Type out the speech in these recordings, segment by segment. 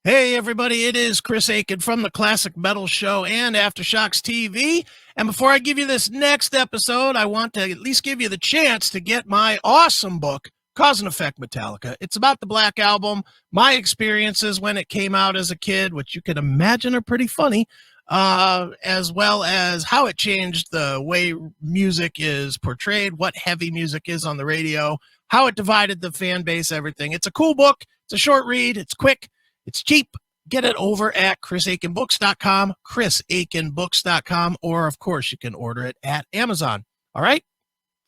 Hey, everybody, it is Chris Aiken from the Classic Metal Show and Aftershocks TV. And before I give you this next episode, I want to at least give you the chance to get my awesome book, Cause and Effect Metallica. It's about the Black Album, my experiences when it came out as a kid, which you can imagine are pretty funny, as well as how it changed the way music is portrayed, what heavy music is on the radio, how it divided the fan base, everything. It's a cool book. It's a short read. It's quick. It's cheap. Get it over at chrisaikenbooks.com, chrisaikenbooks.com, or of course you can order it at Amazon. All right?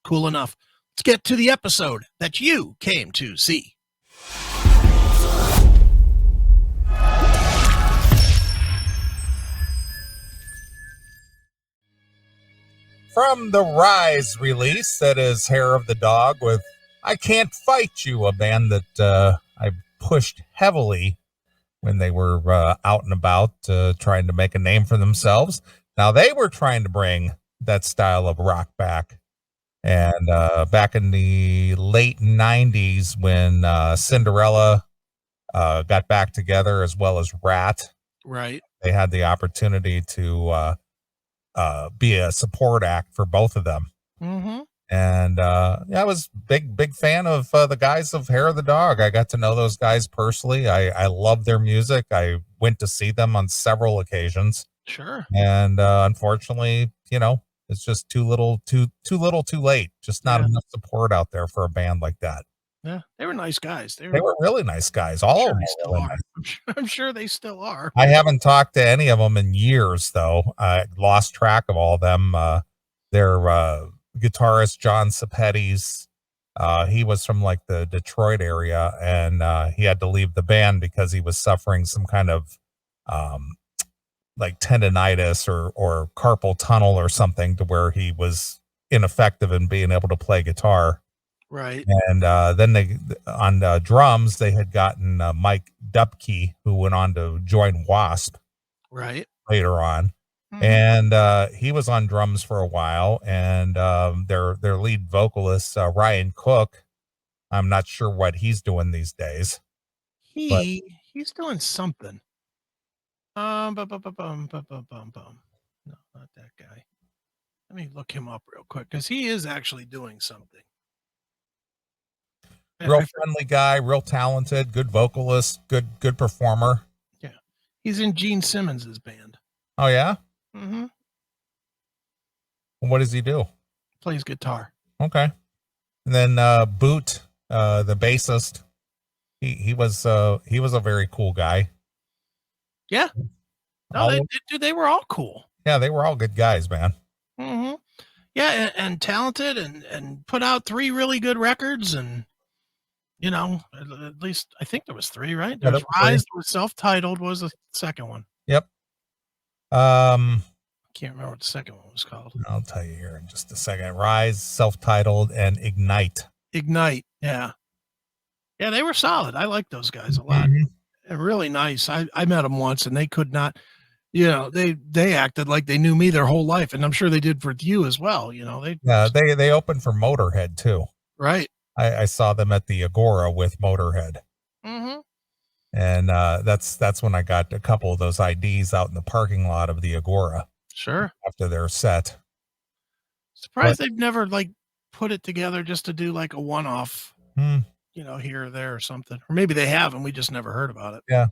Cool enough. Let's get to the episode that you came to see. From the Rise release, that is Hair of the Dog with I Can't Fight You, a band that I pushed heavily when they were out and about trying to make a name for themselves. Now they were trying to bring that style of rock back. And back in the late 90s when Cinderella got back together as well as Rat, Right. they had the opportunity to be a support act for both of them. Mm-hmm. And I was big fan of the guys of Hair of the Dog. I got to know those guys personally. I love their music. I went to see them on several occasions. Sure. And unfortunately, it's just too little, too late. Just not enough support out there for a band like that. Yeah, they were nice guys. They were really nice guys. All of them still are. I'm sure they still are. I haven't talked to any of them in years, though. I lost track of all of them. Their guitarist John Sepetys, he was from like the Detroit area, and he had to leave the band because he was suffering some kind of like tendonitis or carpal tunnel or something, to where he was ineffective in being able to play guitar. Right. And then they on drums they had gotten Mike Dupke, who went on to join Wasp right later on. And he was on drums for a while, and their lead vocalist Ryan Cook, I'm not sure what he's doing these days. He's doing something. No, not that guy. Let me look him up real quick, because he is actually doing something. Real friendly guy, real talented, good vocalist, good performer. Yeah, he's in Gene Simmons's band. Oh yeah. Mm-hmm. What does he do? Plays guitar. Okay. And then Boot, the bassist, he was a very cool guy. Yeah. No, they were all cool. Yeah, they were all good guys, man. Mm-hmm. Yeah, and talented, and put out 3 really good records, and at least I think there was 3, right? There was Rise, was self-titled, was the second one. Yep. I can't remember what the second one was called. I'll tell you here in just a second. Rise, self-titled, and Ignite. Yeah. Yeah, they were solid. I like those guys a lot. And really nice. I met them once, and they could not, they acted like they knew me their whole life, and I'm sure they did for you as well. They opened for Motorhead too. Right. I saw them at the Agora with Motorhead. Mm-hmm. And that's when I got a couple of those IDs out in the parking lot of the Agora. Sure. After their set. Surprised they've never put it together just to do like a one-off, here or there or something. Or maybe they have and we just never heard about it. Yeah.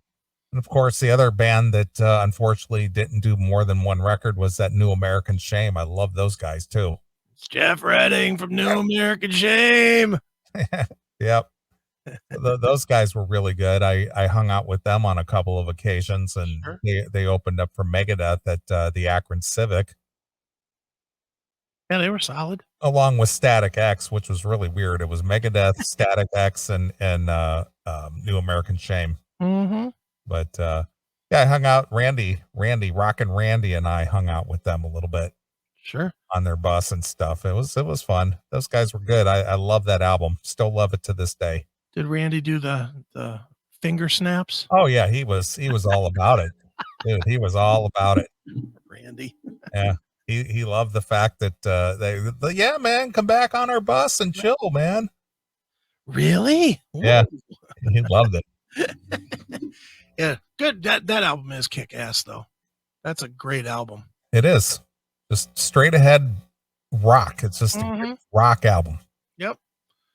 And of course, the other band that unfortunately didn't do more than one record was that New American Shame. I love those guys too. It's Jeff Redding from New American Shame. Yep. Those guys were really good. I hung out with them on a couple of occasions, and they opened up for Megadeth at the Akron Civic. Yeah, they were solid. Along with Static X, which was really weird. It was Megadeth, Static X, and New American Shame. Mm-hmm. But I hung out. Randy, Rockin' Randy, and I hung out with them a little bit. Sure. On their bus and stuff. It was fun. Those guys were good. I love that album. Still love it to this day. Did Randy do the finger snaps? Oh yeah, he was all about it. Dude, he was all about it. Randy. Yeah. He loved the fact that yeah, man, come back on our bus and chill, man. Really? Yeah. He loved it. Yeah, good. That album is kick-ass, though. That's a great album. It is just straight ahead rock. It's just a great rock album. Yep.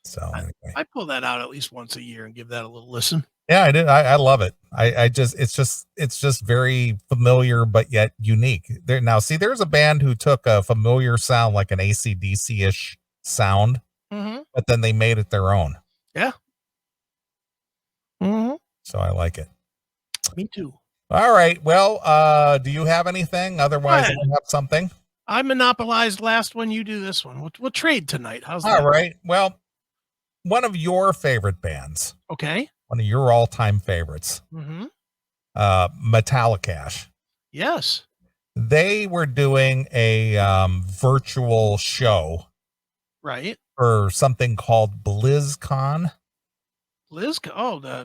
So anyway, I pull that out at least once a year and give that a little listen. yeah, I did. I love it. It's just very familiar, but yet unique. There now, see, there's a band who took a familiar sound like an AC/DC-ish sound, but then they made it their own. Yeah. So I like it. Me too. All right. Well, do you have anything? Otherwise, I have something. I monopolized last one. You do this one. We'll trade tonight. How's that? All right. Well, one of your favorite bands. Okay. One of your all-time favorites. Metallica. Yes. They were doing a virtual show. Right. For something called BlizzCon. Oh,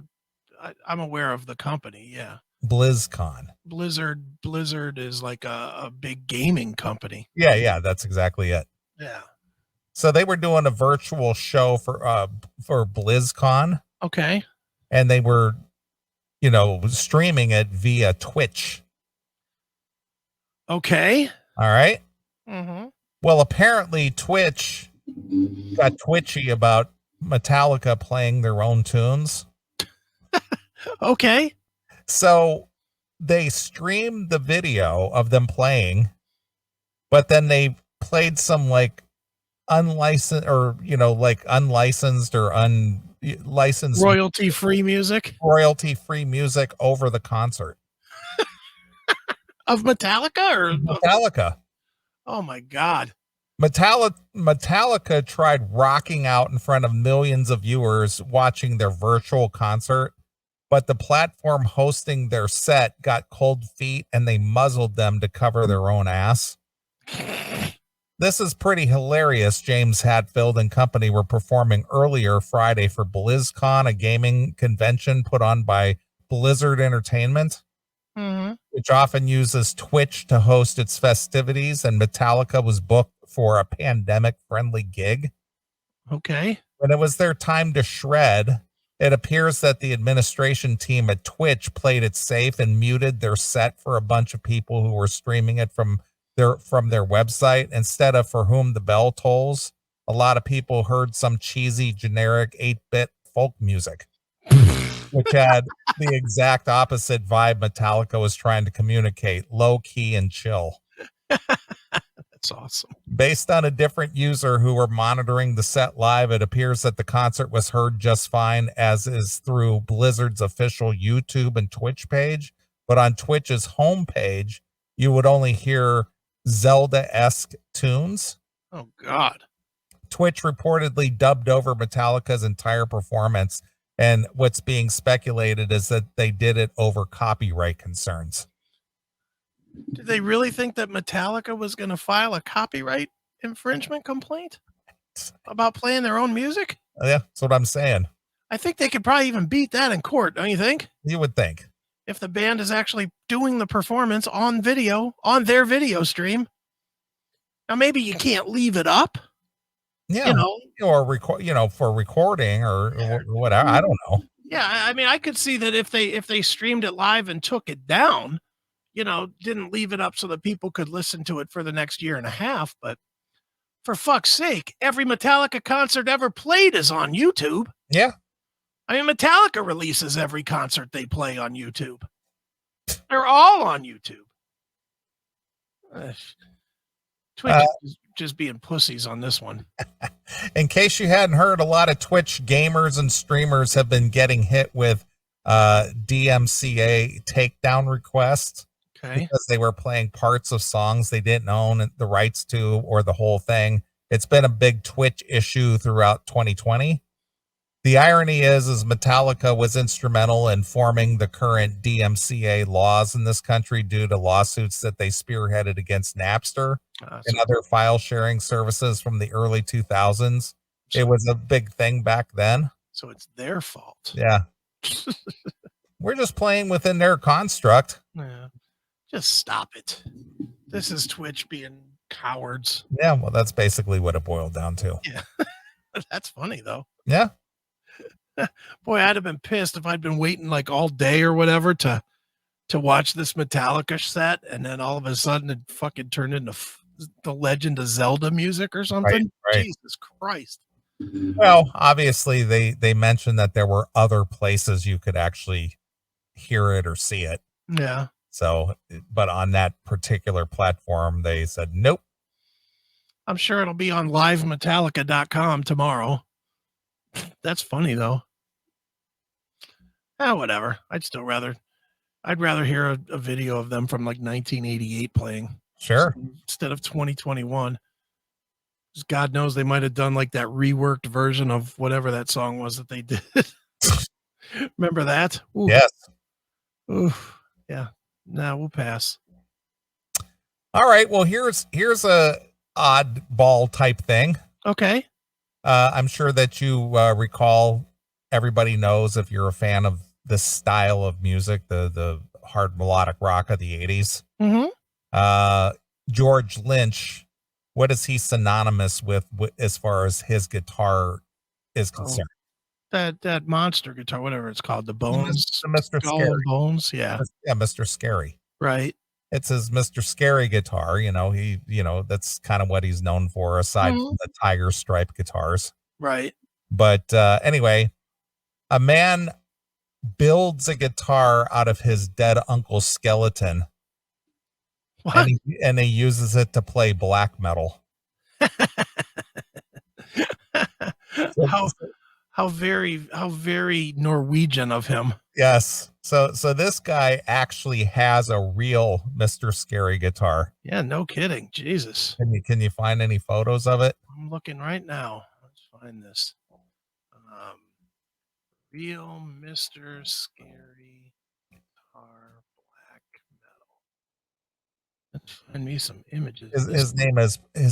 I'm aware of the company. Yeah. BlizzCon. Blizzard is like a big gaming company. Yeah, that's exactly it. Yeah. So they were doing a virtual show for BlizzCon. Okay. And they were, streaming it via Twitch. Okay. All right. Well, apparently Twitch got twitchy about Metallica playing their own tunes. Okay. So they streamed the video of them playing, but then they played some like unlicensed or, unlicensed or unlicensed royalty-free music over the concert. Of Metallica or Metallica? Oh my God. Metallica tried rocking out in front of millions of viewers watching their virtual concert, but the platform hosting their set got cold feet and they muzzled them to cover their own ass. This is pretty hilarious. James Hetfield and company were performing earlier Friday for BlizzCon, a gaming convention put on by Blizzard Entertainment, which often uses Twitch to host its festivities, and Metallica was booked for a pandemic-friendly gig. Okay. When it was their time to shred, it appears that the administration team at Twitch played it safe and muted their set for a bunch of people who were streaming it from their website instead of For Whom the Bell Tolls. A lot of people heard some cheesy generic 8-bit folk music, which had the exact opposite vibe Metallica was trying to communicate: low key and chill. That's awesome. Based on a different user who were monitoring the set live, it appears that the concert was heard just fine, as is through Blizzard's official YouTube and Twitch page. But on Twitch's homepage, you would only hear Zelda-esque tunes. Oh, God. Twitch reportedly dubbed over Metallica's entire performance, and what's being speculated is that they did it over copyright concerns. Did they really think that Metallica was going to file a copyright infringement complaint about playing their own music? Yeah, that's what I'm saying. I think they could probably even beat that in court, don't you think? You would think. If the band is actually doing the performance on video, on their video stream. Now, maybe you can't leave it up. Yeah, or record, for recording or whatever. I don't know. Yeah, I mean, I could see that if they streamed it live and took it down, didn't leave it up so that people could listen to it for the next year and a half. But for fuck's sake, every Metallica concert ever played is on YouTube. Yeah. I mean, Metallica releases every concert they play on YouTube. They're all on YouTube. Twitch is just being pussies on this one. In case you hadn't heard, a lot of Twitch gamers and streamers have been getting hit with DMCA takedown requests. Okay. Because they were playing parts of songs they didn't own the rights to, or the whole thing. It's been a big Twitch issue throughout 2020. The irony is Metallica was instrumental in forming the current DMCA laws in this country due to lawsuits that they spearheaded against Napster and other file sharing services from the early 2000s. It was a big thing back then. So it's their fault. Yeah. We're just playing within their construct. Yeah. Just stop it. This is Twitch being cowards. Yeah, well, that's basically what it boiled down to. Yeah. That's funny, though. Yeah. Boy, I'd have been pissed if I'd been waiting like all day or whatever to watch this Metallica set, and then all of a sudden it fucking turned into the Legend of Zelda music or something. Right. Jesus Christ. Well, obviously they mentioned that there were other places you could actually hear it or see it. Yeah. So, but on that particular platform, they said, nope. I'm sure it'll be on livemetallica.com tomorrow. That's funny though. Whatever. I'd rather hear a video of them from like 1988 playing. Sure. Instead of 2021. Because God knows they might have done like that reworked version of whatever that song was that they did. Remember that? Ooh. Yes. Ooh. Yeah. Nah, we'll pass. All right. Well, here's a oddball type thing. Okay. I'm sure that you recall, everybody knows if you're a fan of this style of music, the hard melodic rock of the 80s. Mm-hmm. George Lynch, what is he synonymous with as far as his guitar is concerned? That monster guitar, whatever it's called, the Bones, Mr. Scary. Bones, yeah, Mr. Scary, right? It's his Mr. Scary guitar. That's kind of what he's known for, aside from the tiger stripe guitars, right? But anyway, a man builds a guitar out of his dead uncle's skeleton. What? And he uses it to play black metal. How very Norwegian of him. Yes. So this guy actually has a real Mr. Scary guitar. Yeah, no kidding. Jesus. Can you find any photos of it? I'm looking right now. Let's find this. Real Mr. Scary guitar black metal. Let's find me some images. His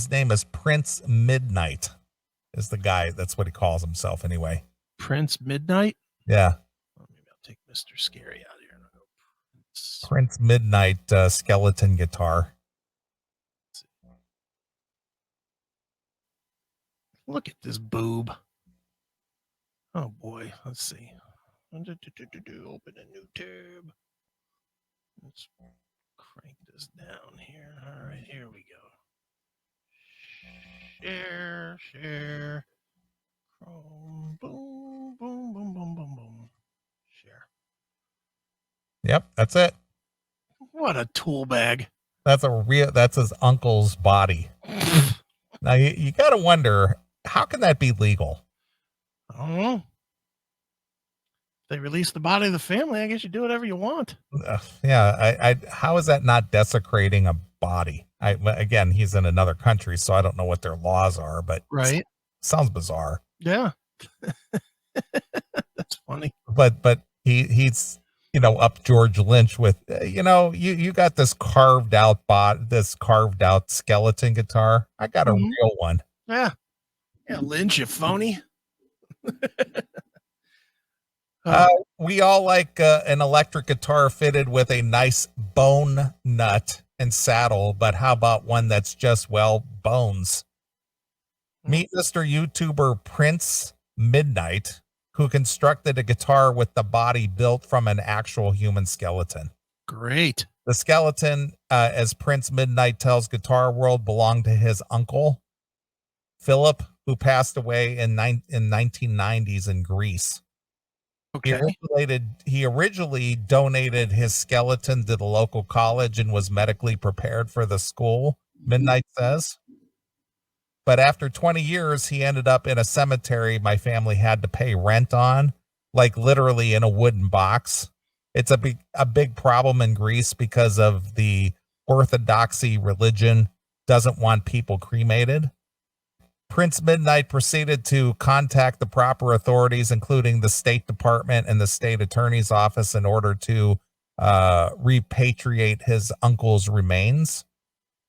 name is Prince Midnight. Is the guy, that's what he calls himself anyway. Prince Midnight? Yeah. Well, maybe I'll take Mr. Scary out of here. Prince Midnight skeleton guitar. Look at this boob. Oh boy, let's see. Open a new tab. Let's crank this down here. All right, here we go. Share. Chrome. Boom, boom, boom, boom, boom, boom. Share. Yep, that's it. What a tool bag. That's his uncle's body. Now you got to wonder, how can that be legal? I don't know. They release the body of the family. I guess you do whatever you want. Yeah. How is that not desecrating a body? Again, he's in another country, so I don't know what their laws are, but right. Sounds bizarre. Yeah. That's funny. But he's, up George Lynch with, you got this carved out skeleton guitar. I got a real one. Yeah. Yeah. Lynch, you phony. We all like an electric guitar fitted with a nice bone nut and saddle, but how about one that's just, bones? Meet Mr. YouTuber Prince Midnight, who constructed a guitar with the body built from an actual human skeleton. Great. The skeleton, as Prince Midnight tells Guitar World, belonged to his uncle, Philip, who passed away in 1990s in Greece. Okay. He originally donated his skeleton to the local college and was medically prepared for the school, Midnight says. But after 20 years, he ended up in a cemetery my family had to pay rent on, like literally in a wooden box. It's a big problem in Greece because of the Orthodoxy religion doesn't want people cremated. Prince Midnight proceeded to contact the proper authorities, including the State Department and the State Attorney's Office, in order to repatriate his uncle's remains.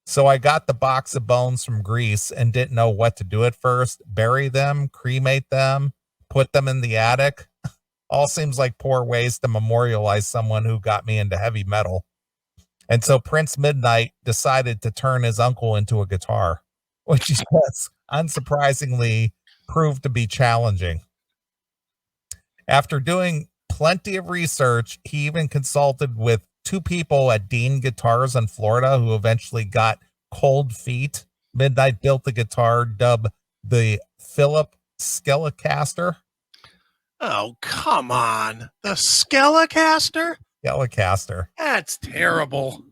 So I got the box of bones from Greece and didn't know what to do at first. Bury them, cremate them, put them in the attic. All seems like poor ways to memorialize someone who got me into heavy metal. And so Prince Midnight decided to turn his uncle into a guitar, which has unsurprisingly proved to be challenging. After doing plenty of research, he even consulted with two people at Dean Guitars in Florida who eventually got cold feet. Midnight built the guitar dubbed the Philip Skelecaster. Oh, come on. The Skelecaster? Skelecaster. That's terrible.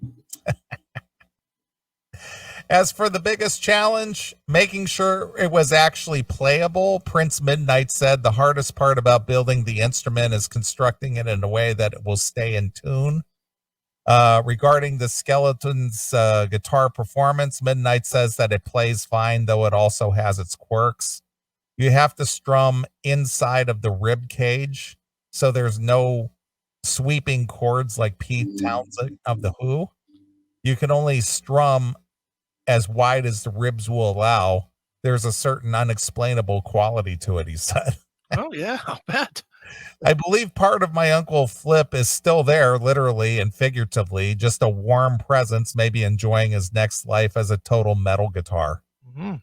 As for the biggest challenge, making sure it was actually playable, Prince Midnight said the hardest part about building the instrument is constructing it in a way that it will stay in tune. Regarding the Skeleton's guitar performance, Midnight says that it plays fine, though it also has its quirks. You have to strum inside of the rib cage, so there's no sweeping chords like Pete Townsend of The Who. You can only strum as wide as the ribs will allow. There's a certain unexplainable quality to it, he said. Oh, yeah, I'll bet. I believe part of my Uncle Flip is still there, literally and figuratively, just a warm presence, maybe enjoying his next life as a total metal guitar. Mm-hmm.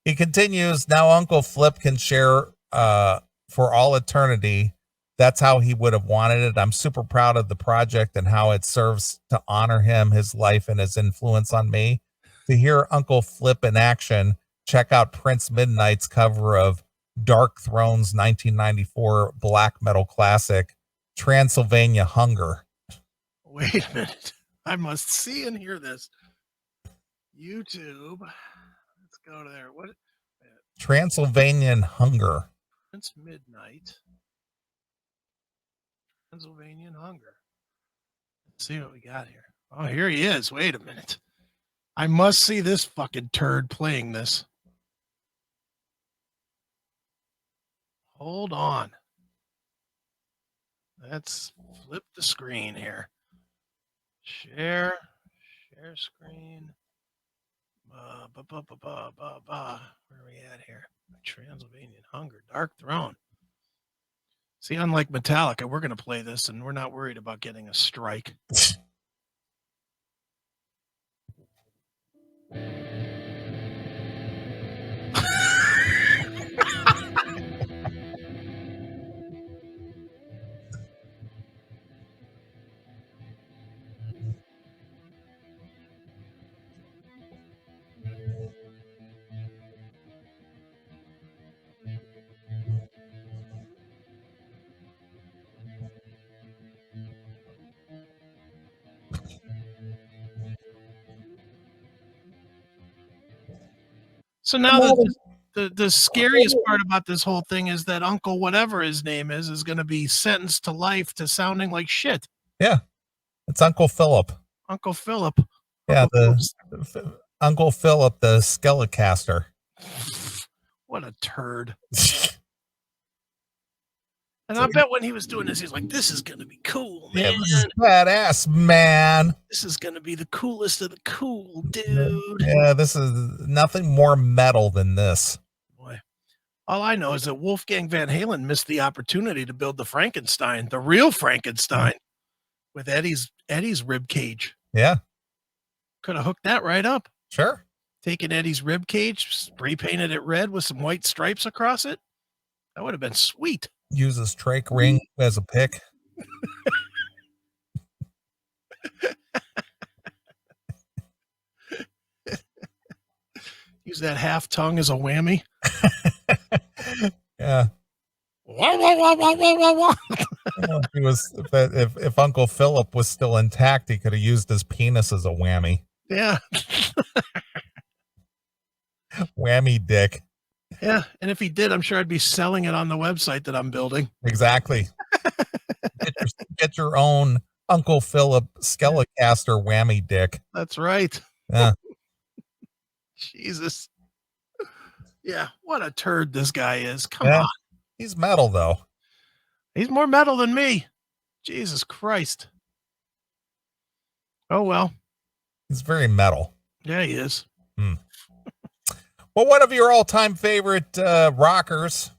He continues, now Uncle Flip can share for all eternity. That's how he would have wanted it. I'm super proud of the project and how it serves to honor him, his life, and his influence on me. To hear Uncle Flip in action, check out Prince Midnight's cover of Dark Throne's 1994 black metal classic, Transylvania Hunger. Wait a minute. I must see and hear this. YouTube. Let's go to there. What? Transylvanian Hunger. Prince Midnight. Transylvanian Hunger. Let's see what we got here. Oh, here he is. Wait a minute. I must see this fucking turd playing this. Hold on. Let's flip the screen here. Share screen. Where are we at here? Transylvanian Hunger, Dark Throne. See, unlike Metallica, we're going to play this and we're not worried about getting a strike. So now the scariest part about this whole thing is that Uncle whatever his name is going to be sentenced to life to sounding like shit. Yeah, it's Uncle Philip. Uncle Philip. Yeah, Uncle Philip, the Skelecaster. What a turd. And I bet when he was doing this, he's like, this is going to be cool, man. Yeah, this is badass, man. This is going to be the coolest of the cool, dude. Yeah, this is nothing more metal than this. Boy, all I know is that Wolfgang Van Halen missed the opportunity to build the Frankenstein, the real Frankenstein, with Eddie's rib cage. Yeah. Could have hooked that right up. Sure. Taken Eddie's rib cage, spray painted it red with some white stripes across it. That would have been sweet. Use his trach ring as a pick. Use that half tongue as a whammy. Yeah. If Uncle Philip was still intact, he could have used his penis as a whammy. Yeah. Whammy dick. Yeah, and if he did, I'm sure I'd be selling it on the website that I'm building. Exactly. Get your own Uncle Philip Skelecaster whammy dick. That's right. Yeah. Jesus. Yeah, what a turd this guy is. Come Yeah. on. He's metal, though. He's more metal than me. Jesus Christ. Oh, well. He's very metal. Yeah, he is. Well, one of your all-time favorite rockers,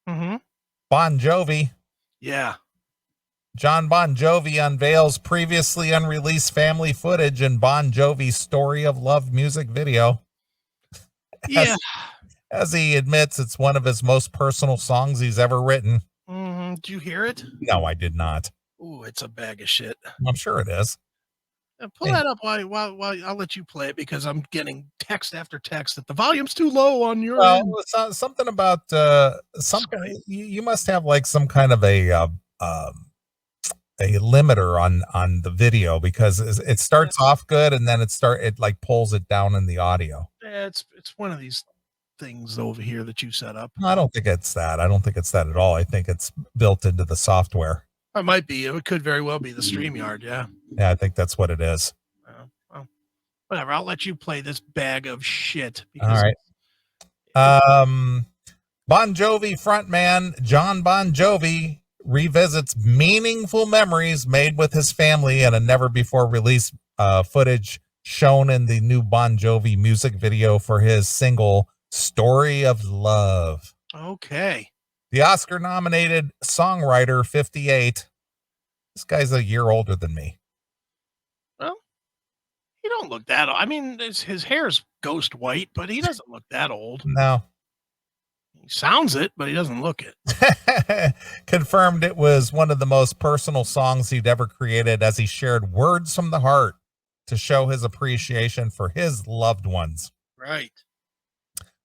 Mm-hmm. Bon Jovi. Yeah. John Bon Jovi unveils previously unreleased family footage in Bon Jovi's Story of Love music video. Yeah. As he admits, it's one of his most personal songs he's ever written. Mm-hmm. Did you hear it? No, I did not. Ooh, it's a bag of shit. I'm sure it is. Pull that up while I'll let you play it because I'm getting text after text that the volume's too low on your Well, end. it's something about something. Skype. You must have like some kind of a limiter on the video because it starts off good and then it like pulls it down in the audio. Yeah, it's one of these things over here that you set up. I don't think it's that. I don't think it's that at all. I think it's built into the software. It might be. It could very well be the StreamYard. Yeah. Yeah, I think that's what it is. Well, whatever. I'll let you play this bag of shit. All right. Bon Jovi frontman John Bon Jovi revisits meaningful memories made with his family in a never before released footage shown in the new Bon Jovi music video for his single Story of Love. Okay. The Oscar nominated songwriter, 58. This guy's a year older than me. Well, he don't look that old. I mean, his hair's ghost white, but he doesn't look that old. No. He sounds it, but he doesn't look it. Confirmed it was one of the most personal songs he'd ever created as he shared words from the heart to show his appreciation for his loved ones. Right.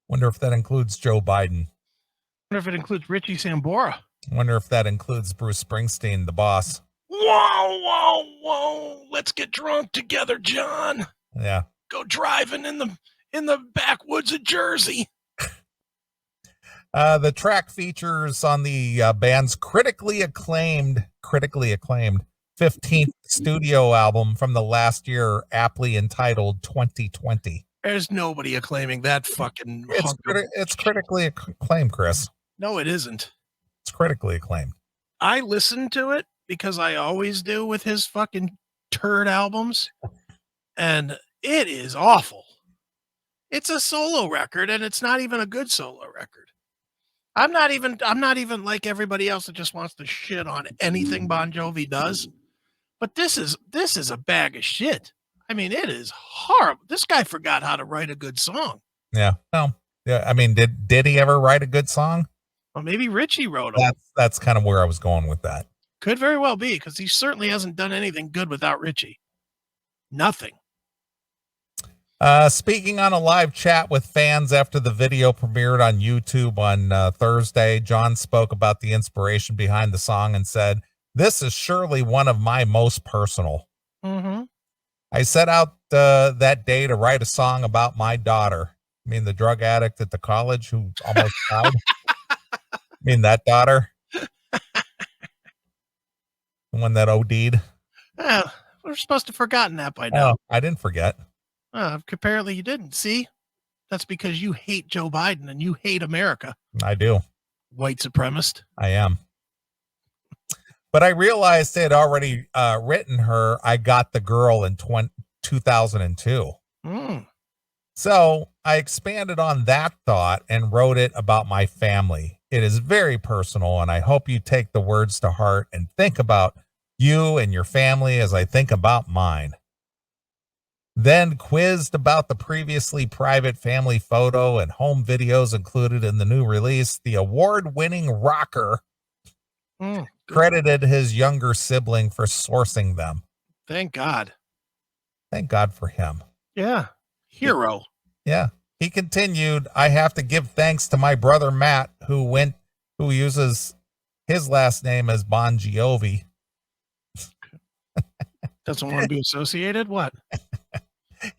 Wonder if that includes Joe Biden. Wonder if it includes Richie Sambora. Wonder if that includes Bruce Springsteen, the boss. Whoa. Let's get drunk together, John. Yeah. Go driving in the backwoods of Jersey. The track features on the band's critically acclaimed 15th studio album from the last year, aptly entitled 2020. There's nobody acclaiming that fucking It's critically acclaimed, Chris. No, it isn't. It's critically acclaimed. I listened to it because I always do with his fucking turd albums, and it is awful. It's a solo record, and it's not even a good solo record. I'm not even like everybody else that just wants to shit on anything Bon Jovi does. But this is a bag of shit. I mean, it is horrible. This guy forgot how to write a good song. Yeah. No. Yeah. I mean, did he ever write a good song? Well, maybe Richie wrote them. That's kind of where I was going with that. Could very well be, because he certainly hasn't done anything good without Richie. Nothing. Speaking on a live chat with fans after the video premiered on YouTube on Thursday, John spoke about the inspiration behind the song and said, "This is surely one of my most personal. Mm-hmm. I set out that day to write a song about my daughter." I mean, the drug addict at the college who almost died. I mean, that daughter. The one that OD'd. We're supposed to have forgotten that by now. Oh, I didn't forget. Apparently you didn't. See? That's because you hate Joe Biden and you hate America. I do. White supremacist. I am. But I realized they had already written her I Got the Girl in 2002. So I expanded on that thought and wrote it about my family. It is very personal, and I hope you take the words to heart and think about you and your family as I think about mine. Then quizzed about the previously private family photo and home videos included in the new release, the award-winning rocker credited his younger sibling for sourcing them. Thank God. Thank God for him. Yeah. Hero. Yeah. He continued, "I have to give thanks to my brother Matt, who uses his last name as Bon Jovi." Doesn't want to be associated? What?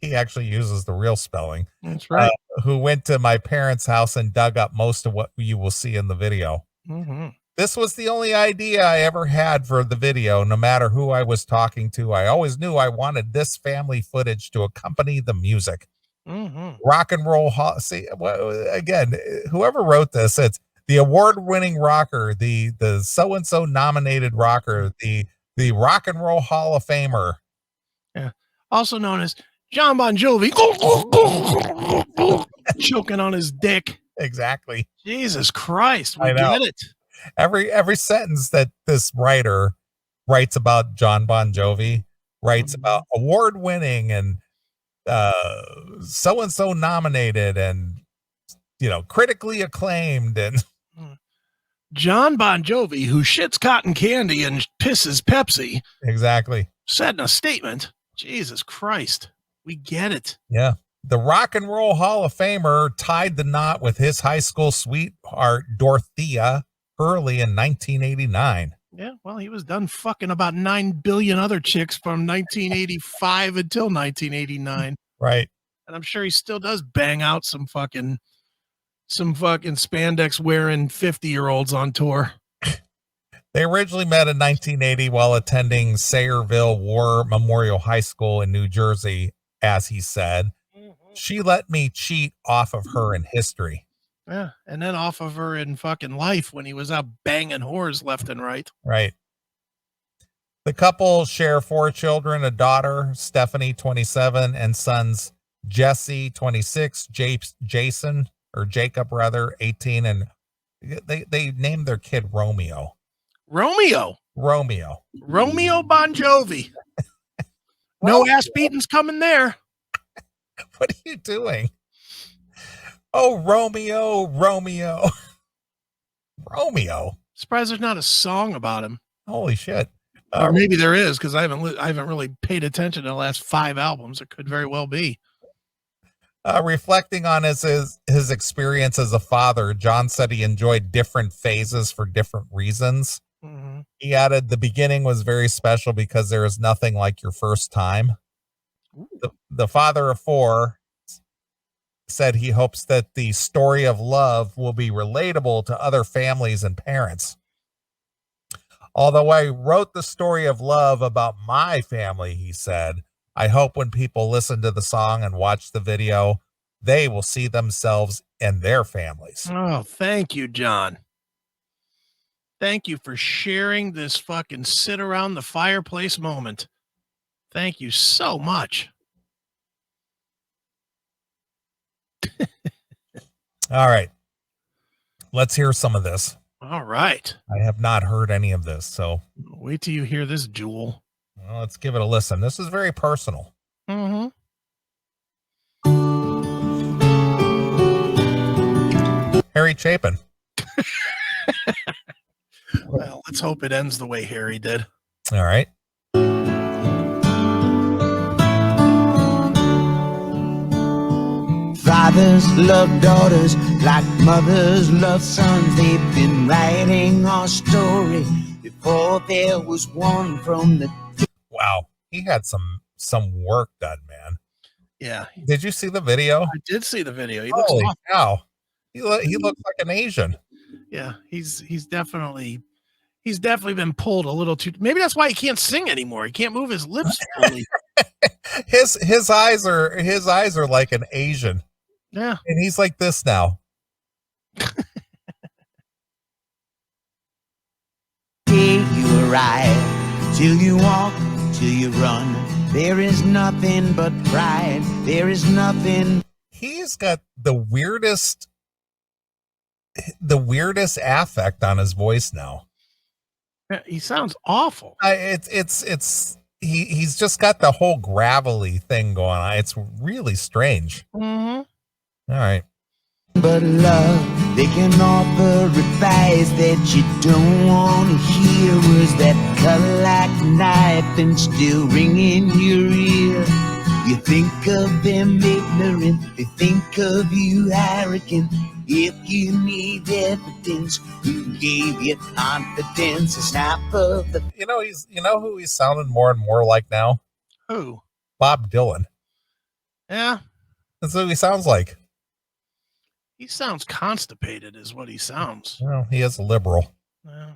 He actually uses the real spelling. That's right. Who went to my parents' house and dug up most of what you will see in the video. Mm-hmm. This was the only idea I ever had for the video. No matter who I was talking to, I always knew I wanted this family footage to accompany the music. Mm-hmm. Rock and roll. See, again, whoever wrote this, it's the award-winning rocker, the so-and-so nominated rocker, the Rock and Roll Hall of Famer. Yeah. Also known as John Bon Jovi. Choking on his dick. Exactly. Jesus Christ. We I know. get it. Every sentence that this writer writes about John Bon Jovi writes about award-winning and so-and-so nominated and, critically acclaimed. And John Bon Jovi, who shits cotton candy and pisses Pepsi, Exactly. said in a statement, Jesus Christ, we get it. Yeah. The Rock and Roll Hall of Famer tied the knot with his high school sweetheart, Dorothea, early in 1989. Yeah, well, he was done fucking about 9 billion other chicks from 1985 until 1989. Right. And I'm sure he still does bang out some fucking spandex wearing 50-year-olds on tour. They originally met in 1980 while attending Sayreville War Memorial High School in New Jersey, as he said. She let me cheat off of her in history. Yeah, and then off of her in fucking life when he was out banging whores left and right. Right. The couple share 4 children, a daughter, Stephanie, 27, and sons, Jesse, 26, Jason, or Jacob rather, 18, and they named their kid Romeo. Romeo Bon Jovi. No ass beating's coming there. What are you doing? Oh, Romeo. Surprised there's not a song about him. Holy shit. Or maybe there is, because I haven't really paid attention to the last 5 albums. It could very well be. Reflecting on his experience as a father, John said he enjoyed different phases for different reasons. Mm-hmm. He added, the beginning was very special because there is nothing like your first time. The father of 4 said he hopes that the story of love will be relatable to other families and parents. Although I wrote the story of love about my family, he said, I hope when people listen to the song and watch the video, they will see themselves and their families. Oh, thank you, John. Thank you for sharing this fucking sit around the fireplace moment. Thank you so much. All right. Let's hear some of this. All right. I have not heard any of this, so wait till you hear this, Jewel. Well, let's give it a listen. This is very personal. Mm-hmm. Harry Chapin. Well, let's hope it ends the way Harry did. All right. Fathers love daughters like mothers love sons. They've been writing our story before there was one from the... Wow. He had some work done, man. Yeah. Did you see the video? I did see the video. He looks Holy awesome. cow. He looks like an Asian. Yeah, he's definitely been pulled a little too. Maybe that's why he can't sing anymore. He can't move his lips fully. his eyes are like an Asian. Yeah. And he's like this now. Till you arrive, till you walk, till you run. There is nothing but pride. There is nothing. He's got the weirdest affect on his voice now. He sounds awful. He's just got the whole gravelly thing going on. It's really strange. Mm-hmm. All right. But love, they can offer advice that you don't want to hear. Words that cut like a knife and still ring in your ear. You think of them ignorant, they think of you arrogant. If you need evidence, who gave you confidence? A snap of the... You know who he's sounding more and more like now? Who? Bob Dylan. Yeah. That's what he sounds like. He sounds constipated is what he sounds. Well, he is a liberal. Yeah.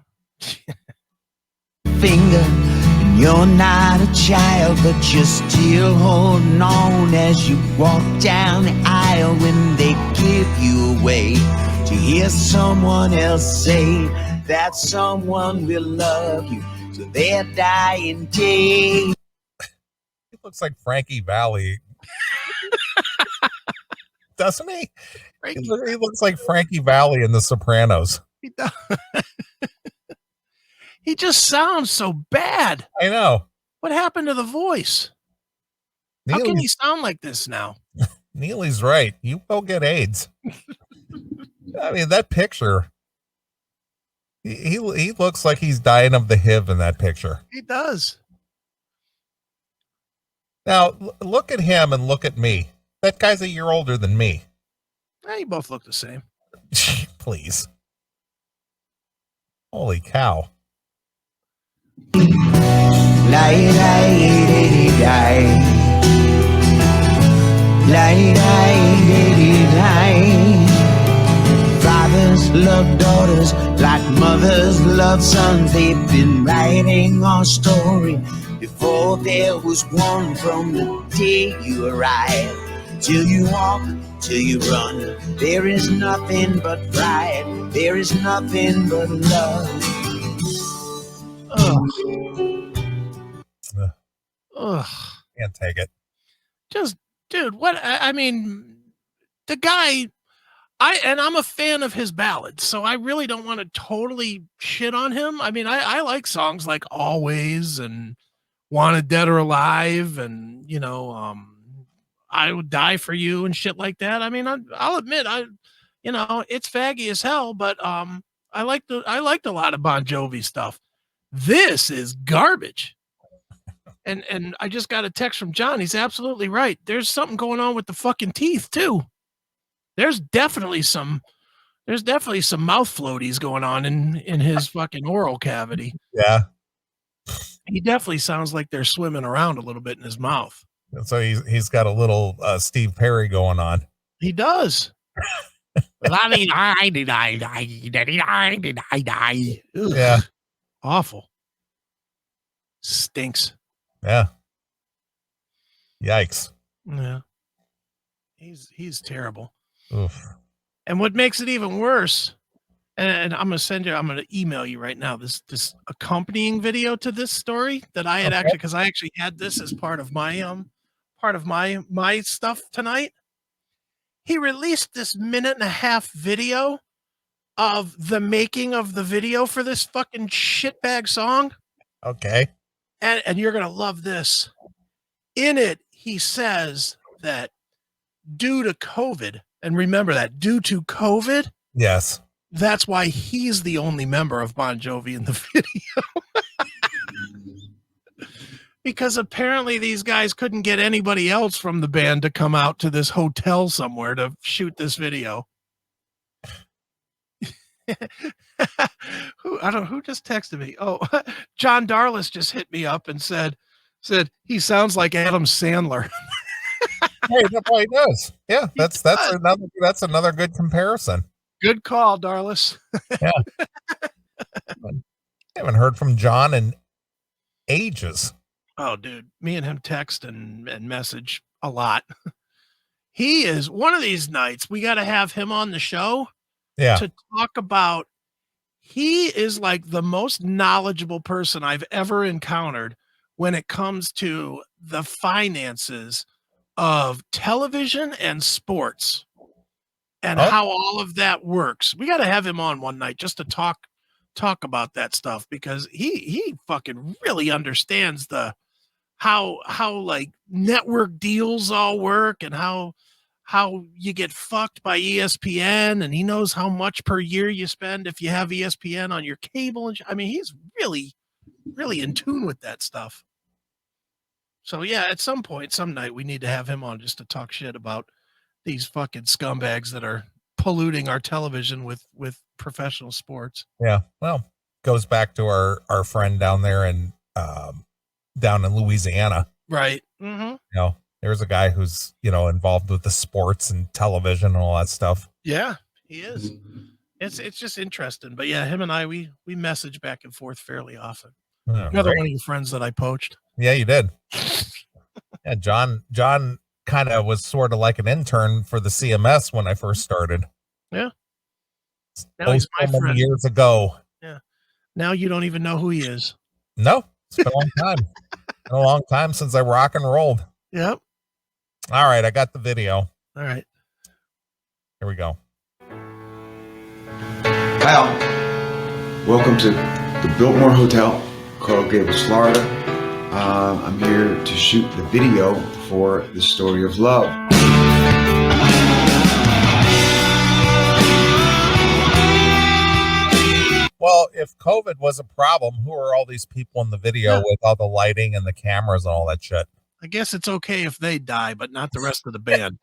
Finger, and you're not a child, but you're still holding on as you walk down the aisle when they give you away. To hear someone else say that someone will love you to their dying day. He looks like Frankie Valli. Doesn't he? He looks like Frankie Valli in The Sopranos. He does. He just sounds so bad. I know. What happened to the voice? How can he sound like this now? Neely's right. You will get AIDS. I mean, that picture. He looks like he's dying of the HIV in that picture. He does. Now, look at him and look at me. That guy's a year older than me. You both look the same. Please. Holy cow. Fathers love daughters like mothers love sons. They've been writing our story before there was one. From the day you arrive till you walk, till you run, there is nothing but pride. There is nothing but love. Ugh. Ugh. Can't take it. Just, dude, what? I mean, the guy, I'm a fan of his ballads, so I really don't want to totally shit on him. I mean, I like songs like Always and Wanted Dead or Alive and, I Would Die for You and shit like that. I mean, I'll admit, it's faggy as hell, but I liked a lot of Bon Jovi stuff. This is garbage. And I just got a text from John. He's absolutely right. There's something going on with the fucking teeth too. There's definitely some mouth floaties going on in his fucking oral cavity. Yeah. He definitely sounds like they're swimming around a little bit in his mouth. So he's got a little Steve Perry going on. He does. Yeah. Awful. Stinks. Yeah. Yikes. Yeah. He's terrible. Oof. And what makes it even worse, and I'm going to email you right now this accompanying video to this story that I had because I actually had this as part of my my stuff tonight. He released this 1.5-minute video of the making of the video for this fucking shitbag song. Okay. And you're going to love this. In it, he says that due to COVID, and remember that, due to COVID, yes, that's why he's the only member of Bon Jovi in the video. Because apparently these guys couldn't get anybody else from the band to come out to this hotel somewhere to shoot this video. Who just texted me. Oh, John Darlis just hit me up and said he sounds like Adam Sandler. Hey, boy, he does. Yeah, that's another good comparison. Good call, Darlis. Yeah. I haven't heard from John in ages. Oh, dude, me and him text and message a lot. He is one of these nights. We got to have him on the show. Yeah. To talk about, he is like the most knowledgeable person I've ever encountered when it comes to the finances of television and sports and how all of that works. We got to have him on one night just to talk about that stuff, because he fucking really understands how like network deals all work and how you get fucked by ESPN, and he knows how much per year you spend if you have ESPN on your cable. And I mean, he's really, really in tune with that stuff. So yeah, at some point, some night, we need to have him on just to talk shit about these fucking scumbags that are polluting our television with professional sports. Yeah. Well, goes back to our friend down there down in Louisiana. Right. Mm-hmm. There's a guy who's, involved with the sports and television and all that stuff. Yeah, he is. It's just interesting. But yeah, him and I, we message back and forth fairly often. Another one of your friends that I poached. Yeah, you did. Yeah, John kind of was sort of like an intern for the CMS when I first started. Yeah. Now he's my friend. Years ago. Yeah. Now you don't even know who he is. No, it's been a long time. Been a long time since I rock and rolled. Yep. All right, I got the video. All right. Here we go. Well, welcome to the Biltmore Hotel, Coral Gables, Florida. I'm here to shoot the video for The Story of Love. Well, if COVID was a problem, who are all these people in the video with all the lighting and the cameras and all that shit? I guess it's okay if they die, but not the rest of the band.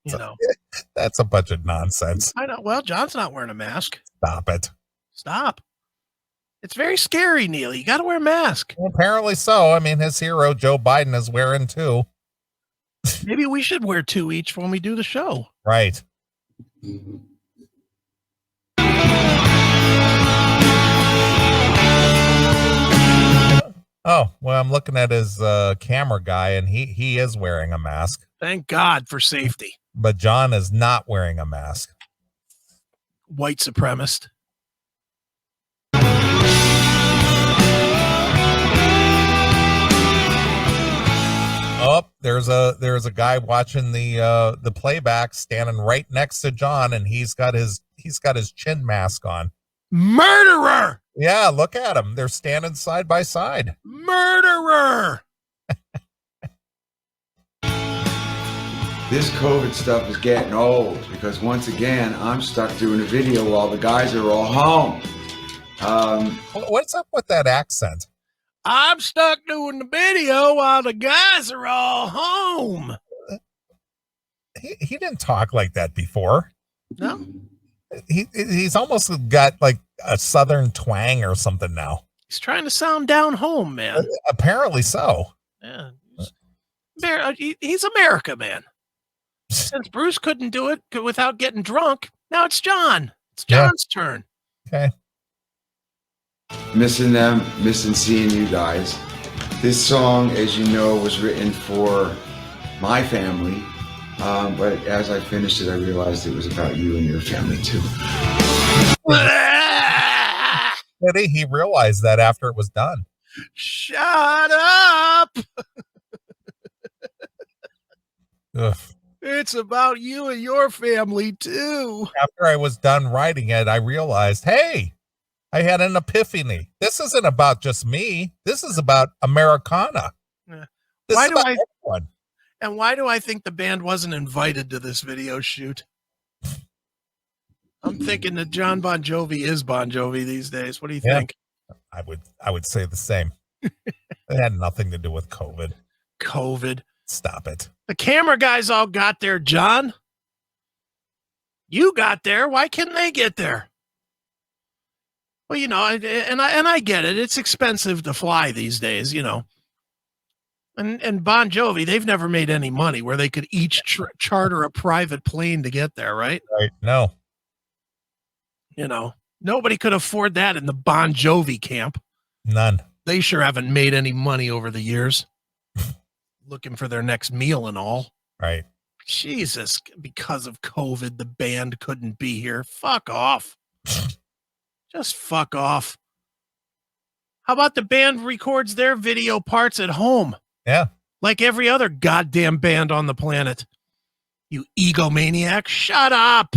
You know, That's a bunch of nonsense. I know. Well, John's not wearing a mask. Stop it. Stop. It's very scary, Neeley. You got to wear a mask. Well, apparently so. I mean, his hero, Joe Biden, is wearing two. Maybe we should wear two each when we do the show. Right. Oh, well, I'm looking at his camera guy, and he is wearing a mask. Thank God for safety. But John is not wearing a mask. White supremacist. Oh, there's a guy watching the playback, standing right next to John, and he's got his chin mask on. Murderer! Yeah, look at him. They're standing side by side. Murderer! This COVID stuff is getting old because once again, I'm stuck doing a video while the guys are all home. What's up with that accent? I'm stuck doing the video while the guys are all home. He didn't talk like that before. No? He's almost got like a southern twang or something now. He's trying to sound down home, man. Apparently so. Yeah. He's America, man. Since Bruce couldn't do it without getting drunk, now it's John. It's John's turn. Okay. Missing them, missing seeing you guys. This song, as you know, was written for my family, but as I finished it, I realized it was about you and your family too. He realized that after it was done. Shut up! Ugh. It's about you and your family too. After I was done writing it, I realized, hey, I had an epiphany. This isn't about just me. This is about Americana. Yeah. This Why is do about I? everyone. And why do I think the band wasn't invited to this video shoot? I'm thinking that John Bon Jovi is Bon Jovi these days. What do you think? I would say the same. It had nothing to do with COVID. COVID. Stop it. The camera guys all got there, John. You got there. Why couldn't they get there? Well, you know, and I get it. It's expensive to fly these days, you know. And Bon Jovi, they've never made any money where they could each charter a private plane to get there, right? Right. No. You know, nobody could afford that in the Bon Jovi camp. None. They sure haven't made any money over the years. Looking for their next meal and all. Right. Jesus, because of COVID, the band couldn't be here. Fuck off. Just fuck off. How about the band records their video parts at home? Yeah. Like every other goddamn band on the planet. You egomaniac. Shut up.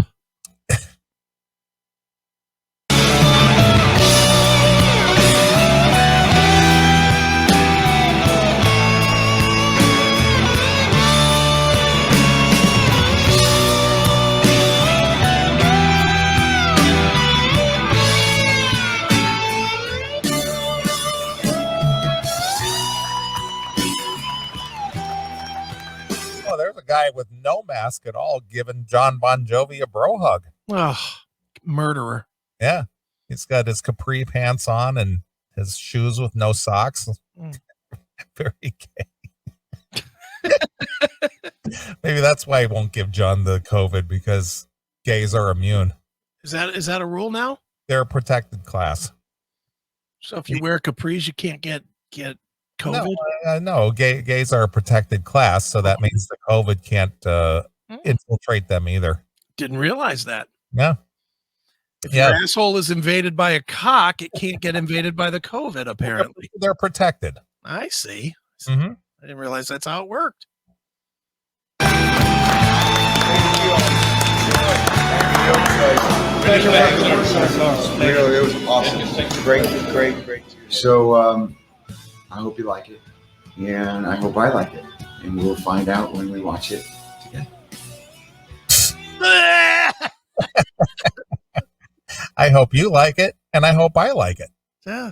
There's a guy with no mask at all giving John Bon Jovi a bro hug. Oh, murderer. Yeah. He's got his capri pants on and his shoes with no socks. Very gay. Maybe that's why he won't give John the COVID, because gays are immune. Is that a rule now? They're a protected class. So if you wear capris, you can't get COVID? No, gays are a protected class, so that means the COVID can't infiltrate them either. Didn't realize that. Yeah. If your asshole is invaded by a cock, it can't get invaded by the COVID, apparently. They're protected. I see. Mm-hmm. I didn't realize that's how it worked. It was awesome. Great. So I hope you like it, and I hope I like it, and we'll find out when we watch it together. I hope you like it, and I hope I like it. Yeah.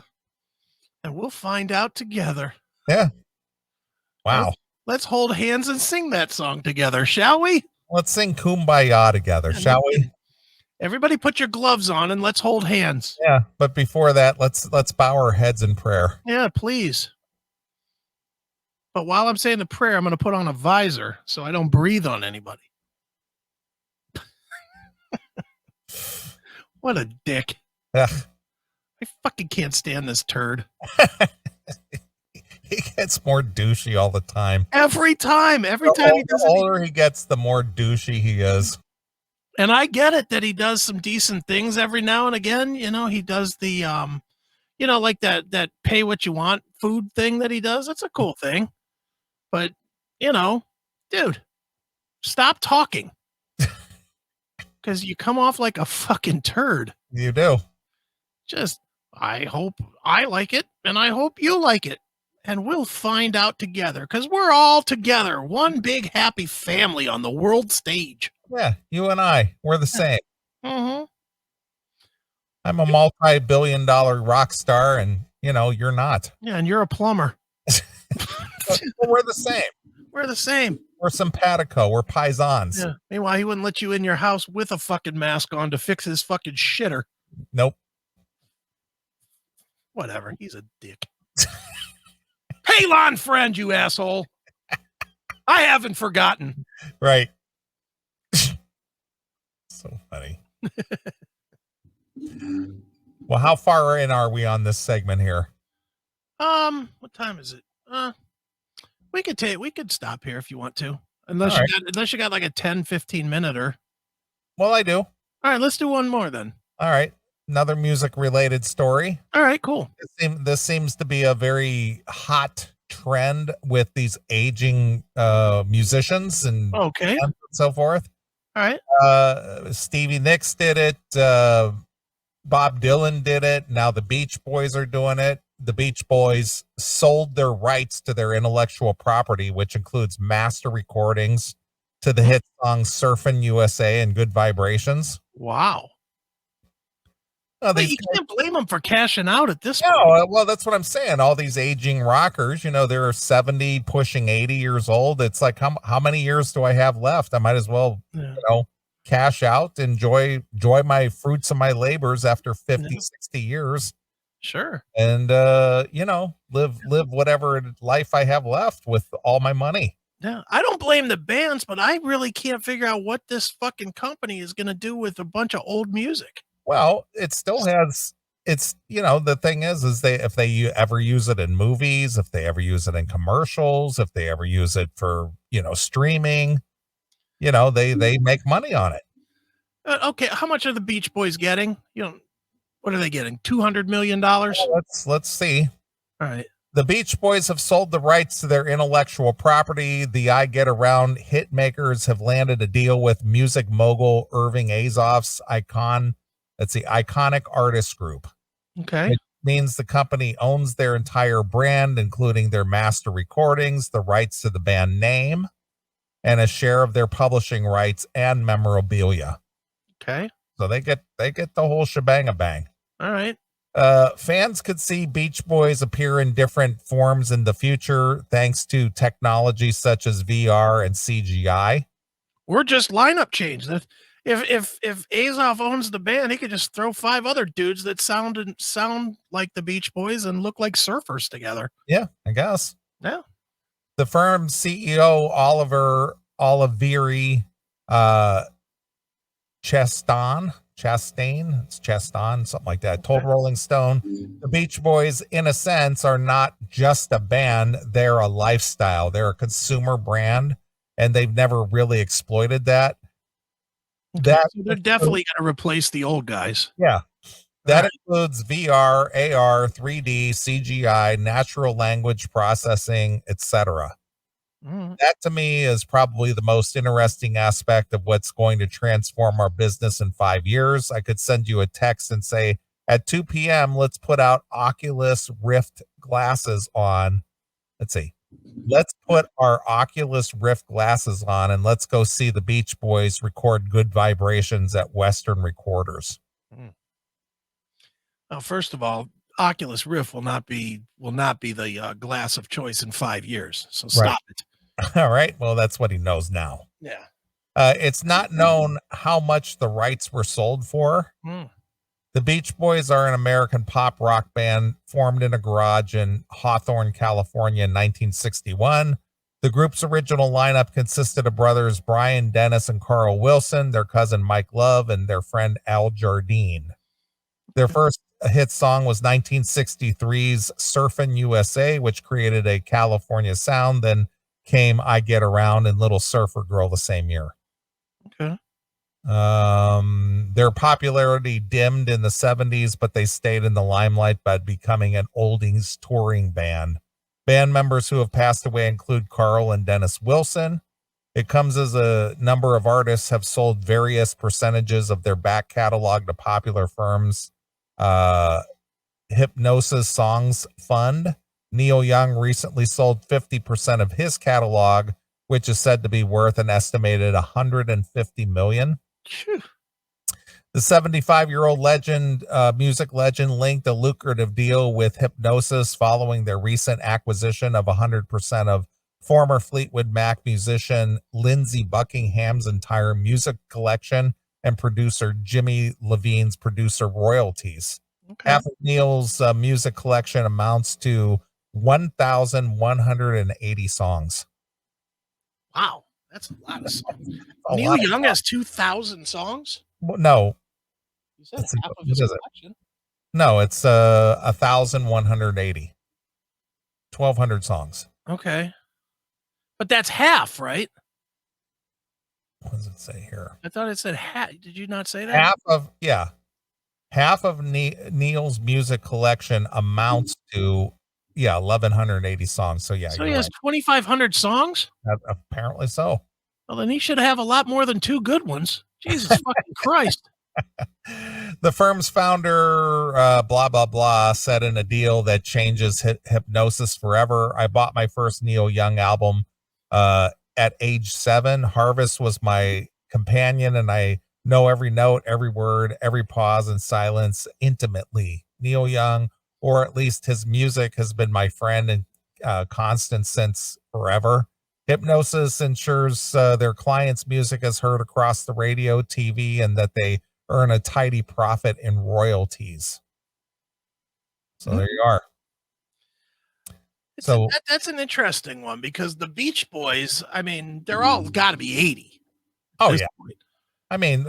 And we'll find out together. Yeah. Wow. Let's hold hands and sing that song together, shall we? Let's sing Kumbaya together, shall we? Everybody put your gloves on and let's hold hands. Yeah, but before that, let's bow our heads in prayer. Yeah, please. But while I'm saying the prayer, I'm going to put on a visor so I don't breathe on anybody. What a dick. Ugh. I fucking can't stand this turd. He gets more douchey all the time. Every time he does it. The older he gets, the more douchey he is. And I get it that he does some decent things every now and again. You know, he does the, like that pay what you want food thing that he does. That's a cool thing. But, dude, stop talking. Because you come off like a fucking turd. You do. I hope I like it, and I hope you like it. And we'll find out together, because we're all together. One big happy family on the world stage. Yeah, you and I, we're the same. Mm-hmm. I'm a multi-billion-dollar rock star, and, you're not. Yeah, and you're a plumber. But we're the same. We're the same. We're simpatico. We're paisans. Yeah. Meanwhile, he wouldn't let you in your house with a fucking mask on to fix his fucking shitter. Nope. Whatever. He's a dick. Hey, lawn friend, you asshole. I haven't forgotten. Right. So funny. Well, how far in are we on this segment here? What time is it? We could stop here if you want to. Unless you got like a 10-15 minute. Well, I do. All right, let's do one more then. All right. Another music related story. All right, cool. This seems to be a very hot trend with these aging musicians and okay and so forth. All right. Stevie Nicks did it. Bob Dylan did it. Now the Beach Boys are doing it. The Beach Boys sold their rights to their intellectual property, which includes master recordings to the hit songs Surfin' USA and Good Vibrations. Wow. Well, you can't blame them for cashing out at this point. No, well, that's what I'm saying. All these aging rockers, they're 70, pushing 80 years old. It's like, how many years do I have left? I might as well, cash out, enjoy my fruits of my labors after 50, 60 years. Sure. And, live whatever life I have left with all my money. Yeah. I don't blame the bands, but I really can't figure out what this fucking company is going to do with a bunch of old music. Well, it still has, the thing is if they ever use it in movies, if they ever use it in commercials, if they ever use it for, streaming, they make money on it. Okay. How much are the Beach Boys getting? What are they getting? $200 million? Well, let's see. All right. The Beach Boys have sold the rights to their intellectual property. The I Get Around hit makers have landed a deal with music mogul Irving Azoff's That's the Iconic Artist Group. Okay. It means the company owns their entire brand, including their master recordings, the rights to the band name, and a share of their publishing rights and memorabilia. Okay. So they get the whole shebang-a-bang. All right. Fans could see Beach Boys appear in different forms in the future thanks to technology such as VR and CGI. Or just lineup change. If Azoff owns the band, he could just throw 5 other dudes that sound like the Beach Boys and look like surfers together. Yeah, I guess. Yeah. The firm's CEO Oliveri Chastain, something like that, told Rolling Stone, the Beach Boys, in a sense, are not just a band, they're a lifestyle. They're a consumer brand, and they've never really exploited that. So they're definitely going to replace the old guys. Yeah. That includes VR, AR, 3D, CGI, natural language processing, etc. That to me is probably the most interesting aspect of what's going to transform our business in 5 years. I could send you a text and say, at 2 p.m., let's put out Oculus Rift glasses on. Let's see. Let's put our Oculus Rift glasses on and let's go see the Beach Boys record Good Vibrations at Western Recorders. First of all, Oculus Rift will not be the glass of choice in 5 years. So stop it. All right. Well, that's what he knows now. Yeah. It's not known how much the rights were sold for. The Beach Boys are an American pop rock band formed in a garage in Hawthorne, California in 1961. The group's original lineup consisted of brothers Brian Dennis and Carl Wilson, their cousin Mike Love, and their friend Al Jardine. Their first hit song was 1963's Surfin' USA, which created a California sound. Then came I Get Around and Little Surfer Girl the same year. Okay. Their popularity dimmed in the 70s, but they stayed in the limelight by becoming an oldies touring band. Band members who have passed away include Carl and Dennis Wilson. It comes as a number of artists have sold various percentages of their back catalog to popular firms. Hypnosis Songs Fund. Neil Young recently sold 50% of his catalog, which is said to be worth an estimated $150 million. Phew. The 75-year-old music legend linked a lucrative deal with Hypnosis following their recent acquisition of 100% of former Fleetwood Mac musician Lindsey Buckingham's entire music collection and producer Jimmy Levine's producer royalties. Okay. Half of Neil's music collection amounts to 1,180 songs. Wow, that's a lot of songs. Neil Young has 2,000 songs? No. You said half of his collection. No, it's 1,180. 1,200 songs. Okay. But that's half, right? What does it say here? I thought it said half. Did you not say that? Half of Neil's music collection amounts to 1,180 songs. So so he has 2,500 songs? Apparently so. Well, then he should have a lot more than two good ones. Jesus fucking Christ. The firm's founder, blah, blah, blah, said in a deal that changes Hypnosis forever. I bought my first Neil Young album at age 7. Harvest was my companion, and I know every note, every word, every pause and silence intimately. Neil Young, or at least his music, has been my friend and constant since forever. Hypnosis ensures their clients' music is heard across the radio, TV, and that they earn a tidy profit in royalties. So there you are. That's an interesting one, because the Beach Boys, I mean, they're all got to be 80. Oh, yeah. Point. I mean,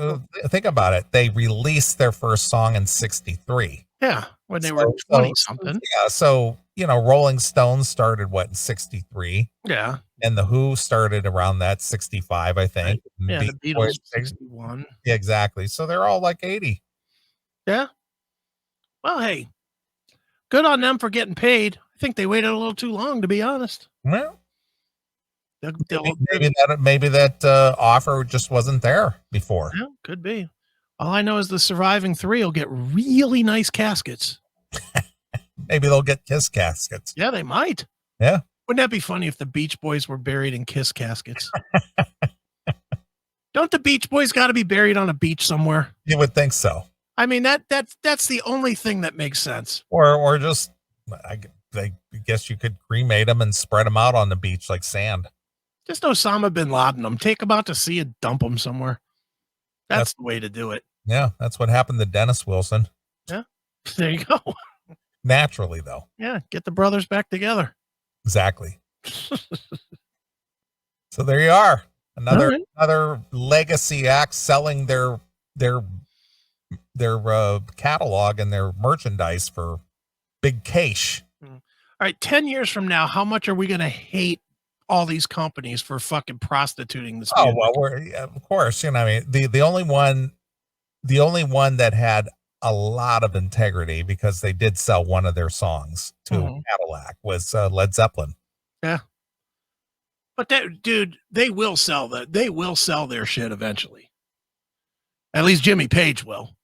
think about it. They released their first song in 63. Yeah, when they were 20-something. Yeah, so, Rolling Stones started, in 63? Yeah. And The Who started around that 65, I think. Right. Yeah, the Beatles, 61. Yeah, exactly. So they're all like 80. Yeah. Well, hey, good on them for getting paid. I think they waited a little too long, to be honest. Well, maybe that offer just wasn't there before. Yeah, could be. All I know is the surviving 3 will get really nice caskets. Maybe they'll get Kiss caskets. Yeah, they might. Yeah. Wouldn't that be funny if the Beach Boys were buried in Kiss caskets? Don't the Beach Boys got to be buried on a beach somewhere? You would think so. I mean, that's the only thing that makes sense. Or just, I guess you could cremate them and spread them out on the beach like sand. Just Osama bin Laden them. Take them out to sea and dump them somewhere. That's the way to do it. Yeah, that's what happened to Dennis Wilson. Yeah, there you go. Naturally, though. Yeah, get the brothers back together. Exactly. So there you are. Another legacy act selling their catalog and their merchandise for big cash. All right, 10 years from now, how much are we going to hate all these companies for fucking prostituting this music? Oh, well, of course, I mean, the only one that had a lot of integrity, because they did sell one of their songs to Cadillac, was Led Zeppelin. Yeah. But they will sell that. They will sell their shit eventually. At least Jimmy Page will.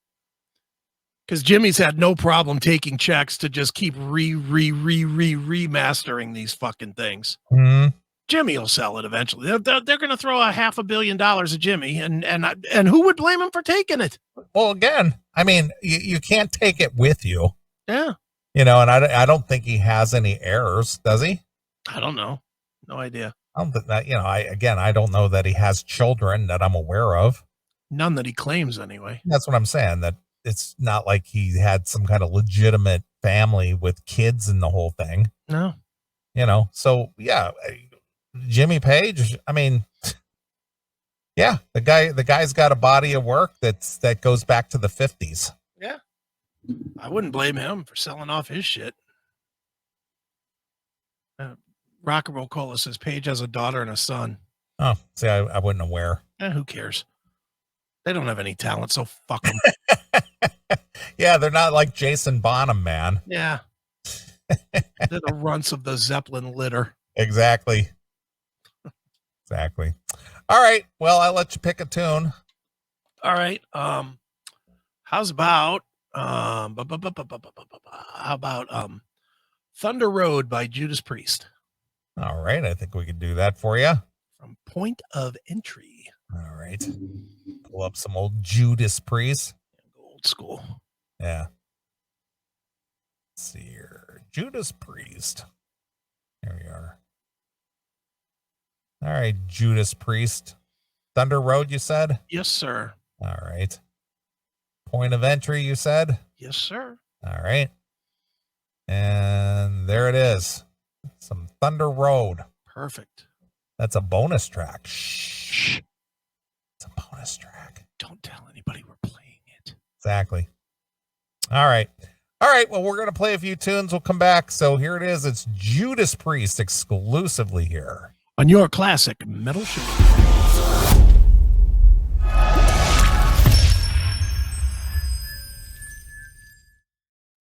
Because Jimmy's had no problem taking checks to just keep remastering these fucking things. Mm-hmm. Jimmy will sell it eventually. They're going to throw a $500 million at Jimmy, and who would blame him for taking it? Well, again, I mean, you can't take it with you. Yeah. And I don't think he has any errors, does he? I don't know. No idea. I don't think that, I don't know that he has children that I'm aware of. None that he claims anyway. That's what I'm saying, that it's not like he had some kind of legitimate family with kids and the whole thing. No. So yeah, Jimmy Page, I mean, yeah, the guy's got a body of work that goes back to the 50s. Yeah. I wouldn't blame him for selling off his shit. Rock and Roll Cola says Page has a daughter and a son. Oh, see, I wasn't aware. Who cares? They don't have any talent, so fuck them. Yeah, they're not like Jason Bonham, man. Yeah. They're the runts of the Zeppelin litter. Exactly. All right. Well, I'll let you pick a tune. All right. How's about Thunder Road by Judas Priest? All right. I think we could do that for you. From Point of Entry. All right. Pull up some old Judas Priest. Old school. Yeah. Let's see here. Judas Priest. Here we are. All right, Judas Priest. Thunder Road, you said? Yes, sir. All right. Point of Entry, you said? Yes, sir. All right. And there it is. Some Thunder Road. Perfect. That's a bonus track. Shh. It's a bonus track. Don't tell anybody we're playing it. Exactly. All right. Well, we're going to play a few tunes. We'll come back. So here it is. It's Judas Priest exclusively here on your classic metal show.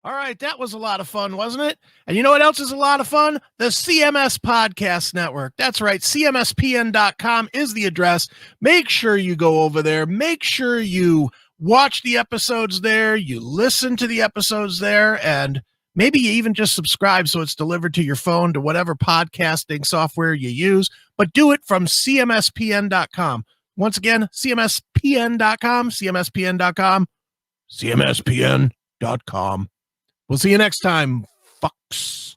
All right, that was a lot of fun, wasn't it? And you know what else is a lot of fun? The CMS Podcast Network. That's right. CMSPN.com is the address. Make sure you go over there. Make sure you watch the episodes there. You listen to the episodes there. And maybe you even just subscribe so it's delivered to your phone to whatever podcasting software you use. But do it from CMSPN.com. Once again, CMSPN.com, CMSPN.com, CMSPN.com. We'll see you next time, fucks.